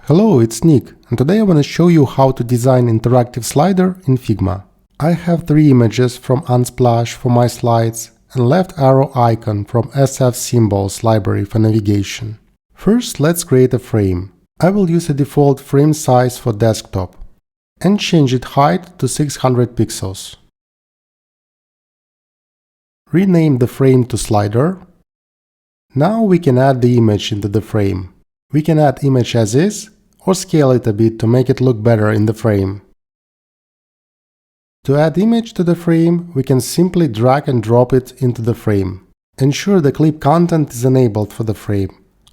Hello, it's Nick, and today I want to show you how to design interactive slider in Figma. I have 3 images from Unsplash for my slides and left arrow icon from SF Symbols library for navigation. First, let's create a frame. I will use a default frame size for desktop and change its height to 600 pixels. Rename the frame to slider. Now we can add the image into the frame. We can add image as is or scale it a bit to make it look better in the frame. To add image to the frame, we can simply drag and drop it into the frame. Ensure the clip content is enabled for the frame,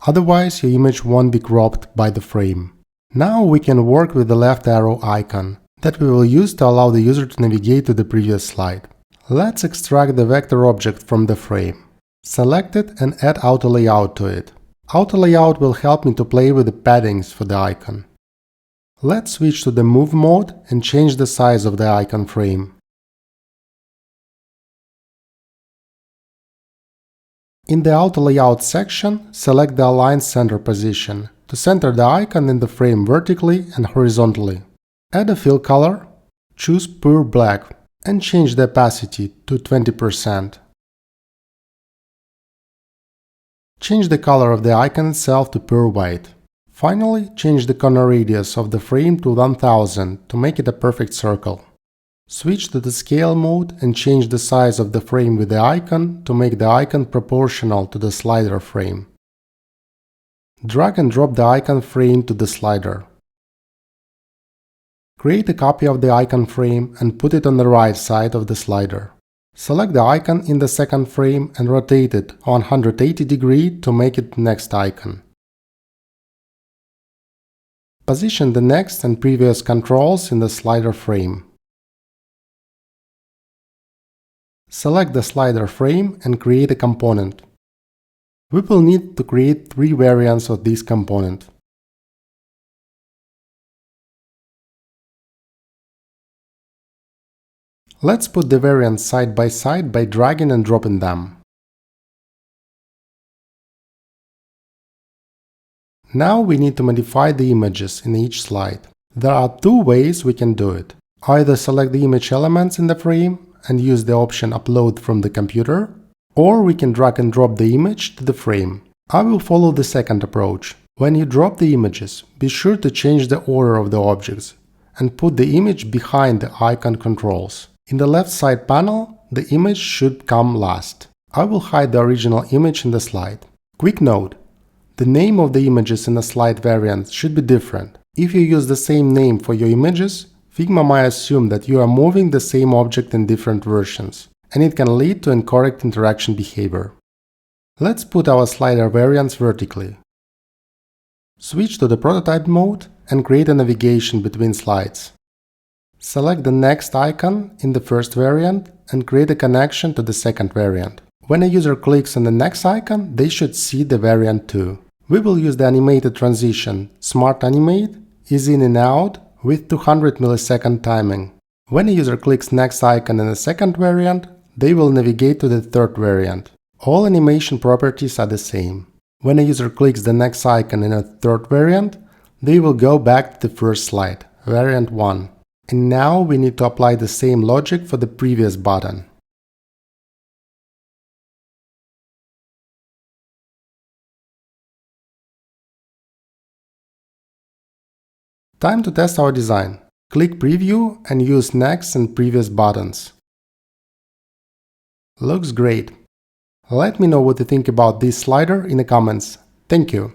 otherwise your image won't be cropped by the frame. Now we can work with the left arrow icon that we will use to allow the user to navigate to the previous slide. Let's extract the vector object from the frame. Select it and add auto layout to it. Auto layout will help me to play with the paddings for the icon. Let's switch to the move mode and change the size of the icon frame. In the auto layout section, select the align center position to center the icon in the frame vertically and horizontally. Add a fill color, choose pure black and change the opacity to 20%. Change the color of the icon itself to pure white. Finally, change the corner radius of the frame to 1000 to make it a perfect circle. Switch to the scale mode and change the size of the frame with the icon to make the icon proportional to the slider frame. Drag and drop the icon frame to the slider. Create a copy of the icon frame and put it on the right side of the slider. Select the icon in the second frame and rotate it 180 degrees to make it next icon. Position the next and previous controls in the slider frame. Select the slider frame and create a component. We will need to create 3 variants of this component. Let's put the variants side by side by dragging and dropping them. Now we need to modify the images in each slide. There are 2 ways we can do it. Either select the image elements in the frame and use the option Upload from the computer, or we can drag and drop the image to the frame. I will follow the second approach. When you drop the images, be sure to change the order of the objects and put the image behind the icon controls. In the left side panel, the image should come last. I will hide the original image in the slide. Quick note: the name of the images in the slide variant should be different. If you use the same name for your images, Figma might assume that you are moving the same object in different versions, and it can lead to incorrect interaction behavior. Let's put our slider variants vertically. Switch to the prototype mode and create a navigation between slides. Select the next icon in the first variant and create a connection to the second variant. When a user clicks on the next icon, they should see the variant too. We will use the animated transition Smart Animate, Ease In and Out with 200 millisecond timing. When a user clicks next icon in the second variant, they will navigate to the third variant. All animation properties are the same. When a user clicks the next icon in a third variant, they will go back to the first slide, variant 1. And now we need to apply the same logic for the previous button. Time to test our design. Click Preview and use Next and Previous buttons. Looks great. Let me know what you think about this slider in the comments. Thank you.